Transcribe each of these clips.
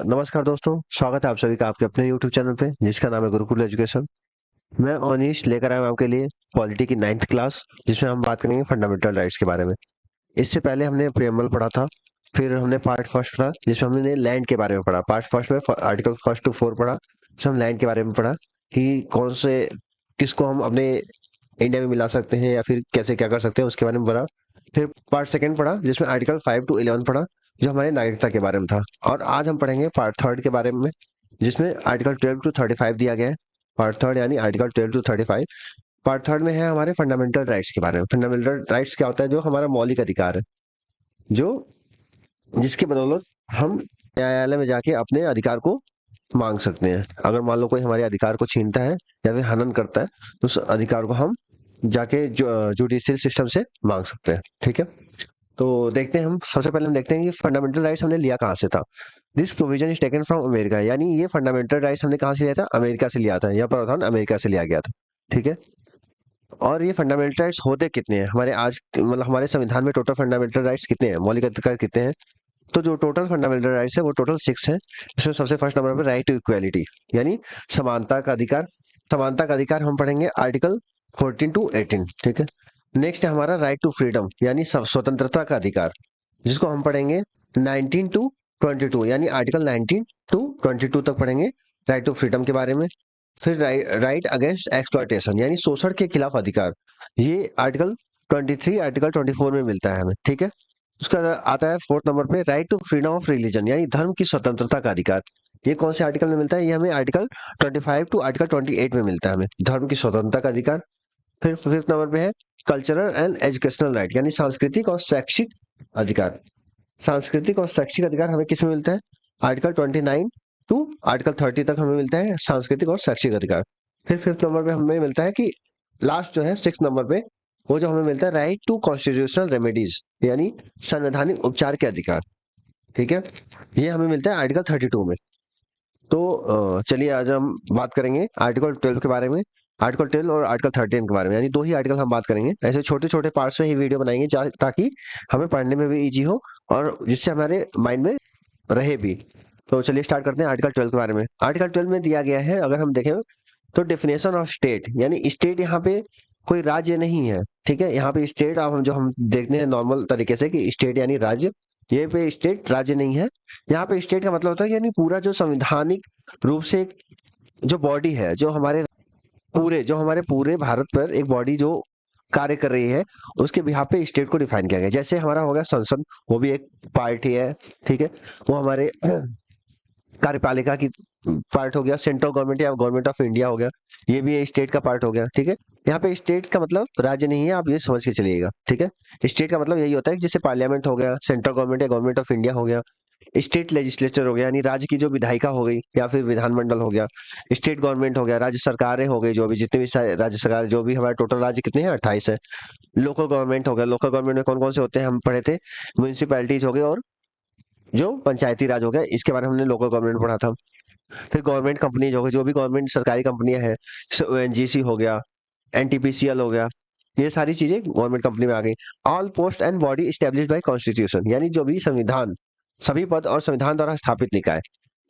नमस्कार दोस्तों, स्वागत है आप सभी का आपके अपने YouTube चैनल पे जिसका नाम है गुरुकुल एजुकेशन। मैं अनीश लेकर आया हूं आपके लिए पॉलिटी की 9th क्लास, जिसमें हम बात करेंगे फंडामेंटल राइट्स के बारे में। इससे पहले हमने प्रियम्बल पढ़ा था, फिर हमने पार्ट फर्स्ट पढ़ा जिसमें हमने लैंड के बारे में पढ़ा। पार्ट फर्स्ट में आर्टिकल 1 to 4 पढ़ा, जिसमें हम लैंड के बारे में पढ़ा कि कौन से किसको हम अपने इंडिया में मिला सकते हैं या फिर कैसे क्या कर सकते हैं उसके बारे में पढ़ा। फिर पार्ट सेकंड पढ़ा जिसमें आर्टिकल 5 to 11 पढ़ा, जो हमारे नागरिकता के बारे में था। और आज हम पढ़ेंगे पार्ट थर्ड के बारे में, जिसमें आर्टिकल 12 to 35 दिया गया है। पार्ट थर्ड यानी आर्टिकल 12 to 35। पार्ट थर्ड में है हमारे फंडामेंटल राइट्स के बारे में। फंडामेंटल राइट्स क्या होता है? जो हमारा मौलिक अधिकार है, जो जिसके बदौलत हम न्यायालय में जाके अपने अधिकार को मांग सकते हैं। अगर मान लो कोई हमारे अधिकार को छीनता है या फिर हनन करता है, तो उस अधिकार को हम जाके जुडिशियल सिस्टम से मांग सकते हैं। ठीक है, तो देखते हैं। हम सबसे पहले हम देखते हैं कि फंडामेंटल राइट्स हमने लिया कहाँ से था। This provision is taken from America, यानी ये फंडामेंटल राइट्स हमने कहाँ से लिया था? अमेरिका से लिया था। यह प्रावधान अमेरिका से लिया गया था। ठीक है, और ये फंडामेंटल राइट्स होते कितने हैं हमारे आज, मतलब हमारे संविधान में टोटल फंडामेंटल राइट्स कितने हैं, मौलिक अधिकार कितने हैं? तो जो टोटल फंडामेंटल राइट्स है वो टोटल 6 है। इसमें सबसे फर्स्ट नंबर पर राइट टू इक्वालिटी, यानी समानता का अधिकार। समानता का अधिकार हम पढ़ेंगे आर्टिकल 14 to 18। ठीक है, नेक्स्ट है हमारा राइट टू फ्रीडम, यानी स्वतंत्रता का अधिकार, जिसको हम पढ़ेंगे 19 to 22, यानी आर्टिकल 19 to 22 तक पढ़ेंगे राइट टू फ्रीडम के बारे में। फिर राइट अगेंस्ट एक्सप्लॉयटेशन, यानी शोषण के खिलाफ अधिकार, ये आर्टिकल 23 आर्टिकल 24 में मिलता है हमें। ठीक है, उसका आता है फोर्थ नंबर पे right to freedom of religion, यानी धर्म की स्वतंत्रता का अधिकार। ये कौन से आर्टिकल में मिलता है? ये हमें आर्टिकल 25 to आर्टिकल 28 में मिलता है, हमें धर्म की स्वतंत्रता का अधिकार। फिर फिफ्थ नंबर पे है कल्चरल एंड एजुकेशनल राइट, यानी सांस्कृतिक और शैक्षिक अधिकार। सांस्कृतिक और शैक्षिक अधिकार हमें किस में मिलता है? आर्टिकल 29 to आर्टिकल 30 तक हमें मिलता है सांस्कृतिक और शैक्षिक अधिकार। फिर फिफ्थ नंबर पे हमें मिलता है कि लास्ट जो है 6 नंबर पे, वो जो हमें मिलता है राइट टू कॉन्स्टिट्यूशनल रेमेडीज, यानी संवैधानिक उपचार के अधिकार। ठीक है, ये हमें मिलता है आर्टिकल 32 में। तो चलिए आज हम बात करेंगे आर्टिकल 12 के बारे में। आर्टिकल 12 और आर्टिकल 13 के बारे में, यानी दो ही आर्टिकल हम बात करेंगे। ऐसे छोटे छोटे पार्ट्स में ही वीडियो बनाएंगे ताकि हमें पढ़ने में भी इजी हो और जिससे हमारे माइंड में रहे भी। तो चलिए स्टार्ट करते हैं आर्टिकल 12 के बारे में। आर्टिकल 12 में दिया गया है, अगर हम देखें तो डेफिनेशन ऑफ स्टेट, यानी स्टेट यहाँ पे कोई राज्य नहीं है। ठीक है, यहाँ पे स्टेट आप जो हम देखते हैं नॉर्मल तरीके से कि स्टेट यानी राज्य, ये पे स्टेट राज्य नहीं है। यहाँ पे स्टेट का मतलब होता है यानी पूरा जो संविधानिक रूप से जो बॉडी है, जो हमारे पूरे भारत पर एक बॉडी जो कार्य कर रही है, उसके बिहाफ पे स्टेट को डिफाइन किया गया। जैसे हमारा हो गया संसद, वो भी एक पार्टी है। ठीक है, वो हमारे कार्यपालिका की पार्ट हो गया। सेंट्रल गवर्नमेंट या गवर्नमेंट ऑफ इंडिया हो गया, ये भी स्टेट का पार्ट हो गया। ठीक है, यहाँ पे स्टेट का मतलब राज्य नहीं है, आप ये समझ के चलिएगा। ठीक है, स्टेट का मतलब यही होता है कि जैसे पार्लियामेंट हो गया, सेंट्रल गवर्नमेंट या गवर्नमेंट ऑफ इंडिया हो गया, स्टेट लेजिस्लेचर हो गया यानी राज्य की जो विधायिका हो गई या फिर विधानमंडल हो गया, स्टेट गवर्नमेंट हो गया, राज्य सरकारें हो गई, जो भी जितने भी राज्य सरकार, जो भी हमारे टोटल राज्य कितने हैं 28 है। लोकल गवर्नमेंट हो गया, लोकल गवर्नमेंट में कौन कौन से होते हैं हम पढ़े थे, म्यूनिसिपैलिटीज हो गए और जो पंचायती राज हो गया, इसके बारे में हमने लोकल गवर्नमेंट पढ़ा था। फिर गवर्नमेंट कंपनी जो होगी, जो भी गवर्नमेंट सरकारी कंपनियां हैं, जैसे ओएनजीसी हो गया, एनटीपीसीएल हो गया, ये सारी चीजें गवर्नमेंट कंपनी में आ गई। All post and body established by constitution, यानी जो भी संविधान, सभी पद और संविधान द्वारा स्थापित निकाय,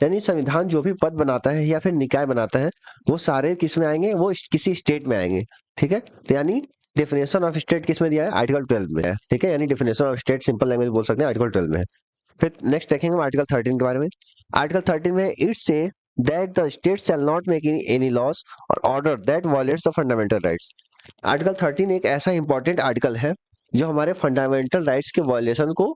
यानी संविधान जो भी पद बनाता है या फिर निकाय बनाता है, वो सारे किस में आएंगे? वो किसी स्टेट में आएंगे। ठीक है, तो यानी डेफिनेशन ऑफ स्टेट किस में दिया है? आर्टिकल 12 में है। ठीक है, यानी definition of state simple language बोल सकते हैं, आर्टिकल 12 में है। फिर नेक्स्ट देखेंगे हम आर्टिकल 13 के बारे में। आर्टिकल 13 में it say that the state shall not make any laws और order that violates the fundamental rights. Article 13 एक ऐसा इंपॉर्टेंट आर्टिकल है जो हमारे फंडामेंटल राइट्स के वायलेशन को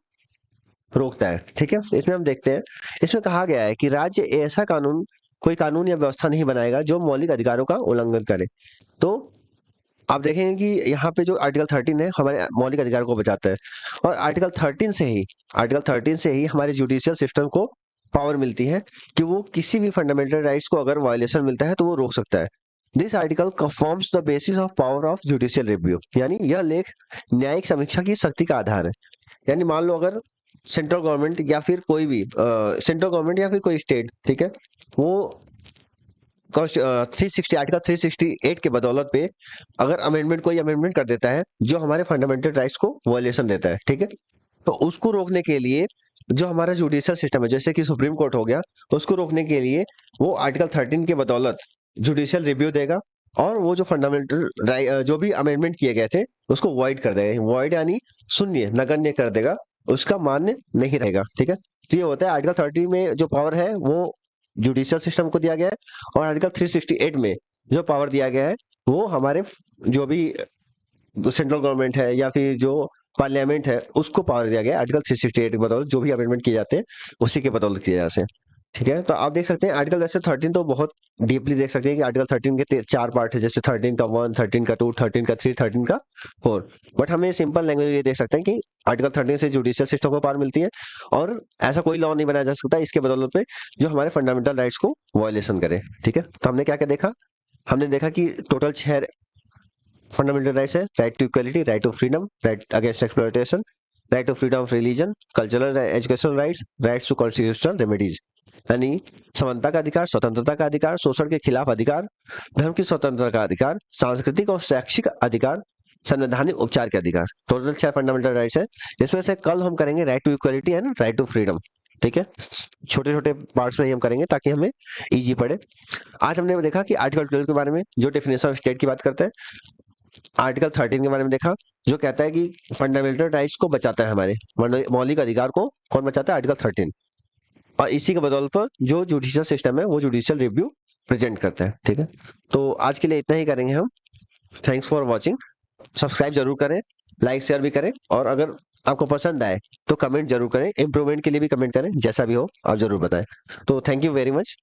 रोकता है। ठीक है, इसमें हम देखते हैं, इसमें कहा गया है कि राज्य ऐसा कानून, कोई कानून या व्यवस्था नहीं बनाएगा जो मौलिक अधिकारों का उल्लंघन करे। तो आप देखेंगे कि यहाँ पे जो आर्टिकल 13 है हमारे मौलिक अधिकार को बचाता है, और आर्टिकल 13 से ही हमारे जुडिशियल सिस्टम को पावर मिलती है कि वो किसी भी फंडामेंटल राइट्स को अगर वायलेशन मिलता है तो वो रोक सकता है। This article forms the basis of power of judicial review, यानी यह लेख न्यायिक समीक्षा की शक्ति का आधार है। यानी मान लो अगर सेंट्रल गवर्नमेंट या फिर कोई भी सेंट्रल गवर्नमेंट या फिर कोई स्टेट, ठीक है, वो 360 आर्टिकल 368 के बदौलत पे अगर अमेंडमेंट, कोई अमेंडमेंट कर देता है जो हमारे फंडामेंटल राइट्स को वायलेशन देता है, ठीक है, तो उसको रोकने के लिए जो हमारा जुडिशियल सिस्टम है जैसे कि सुप्रीम कोर्ट हो गया, उसको रोकने के लिए वो आर्टिकल 13 के बदौलत जुडिशियल रिव्यू देगा और वो जो फंडामेंटल जो भी अमेंडमेंट किए गए थे उसको वॉइड कर देगा। वॉइड यानी शून्य नगण्य कर देगा, उसका मान्य नहीं रहेगा। ठीक है, तो ये होता है आर्टिकल 30 में जो पावर है वो जुडिशियल सिस्टम को दिया गया है, और आर्टिकल 368 में जो पावर दिया गया है वो हमारे जो भी सेंट्रल गवर्नमेंट है या फिर जो पार्लियामेंट है उसको पावर दिया गया है आर्टिकल 368 के बदौलत। जो भी अमेंडमेंट किए जाते हैं उसी के बदौलत किए जाते हैं। ठीक है, तो आप देख सकते हैं आर्टिकल वैसे 13 तो बहुत डीपली देख सकते हैं कि आर्टिकल 13 के चार पार्ट है, जैसे 13 का 1, 13 का 2, 13 का 3, 13 का 4। बट हमें सिंपल लैंग्वेज ये देख सकते हैं कि आर्टिकल 13 से जुडिशियल सिस्टम को पावर मिलती है, और ऐसा कोई लॉ नहीं बनाया जा सकता इसके बदौलत पे जो हमारे फंडामेंटल राइट्स को वायलेशन करे। ठीक है, तो हमने क्या क्या देखा, हमने देखा कि टोटल 6 फंडामेंटल राइट्स है। Right to equality, right to freedom, right against exploitation, right to freedom of religion, cultural educational rights, rights to constitutional remedies, यानी समानता का अधिकार, स्वतंत्रता का अधिकार, शोषण के खिलाफ अधिकार, धर्म की स्वतंत्रता का अधिकार, सांस्कृतिक और शैक्षिक अधिकार, संवैधानिक उपचार के अधिकार। टोटल 6 फंडामेंटल राइट्स है। इसमें से कल हम करेंगे right to equality and right to freedom. ठीक है, छोटे छोटे पार्ट्स में ही हम करेंगे ताकि हमें इजी पड़े। आज हमने देखा कि आर्टिकल 12 के बारे में जो डेफिनेशन ऑफ स्टेट की बात करता है, आर्टिकल 13 के बारे में देखा जो कहता है कि फंडामेंटल राइट्स को बचाता है, हमारे मौलिक अधिकार को कौन बचाता है, आर्टिकल 13। और इसी के बदौलत पर जो जुडिशियल सिस्टम है वो जुडिशियल रिव्यू प्रेजेंट करता है। ठीक है, तो आज के लिए इतना ही करेंगे हम। Thanks for watching. सब्सक्राइब जरूर करें, लाइक शेयर भी करें, और अगर आपको पसंद आए तो कमेंट जरूर करें, इंप्रूवमेंट के लिए भी कमेंट करें, जैसा भी हो आप जरूर बताएं। तो थैंक यू वेरी मच।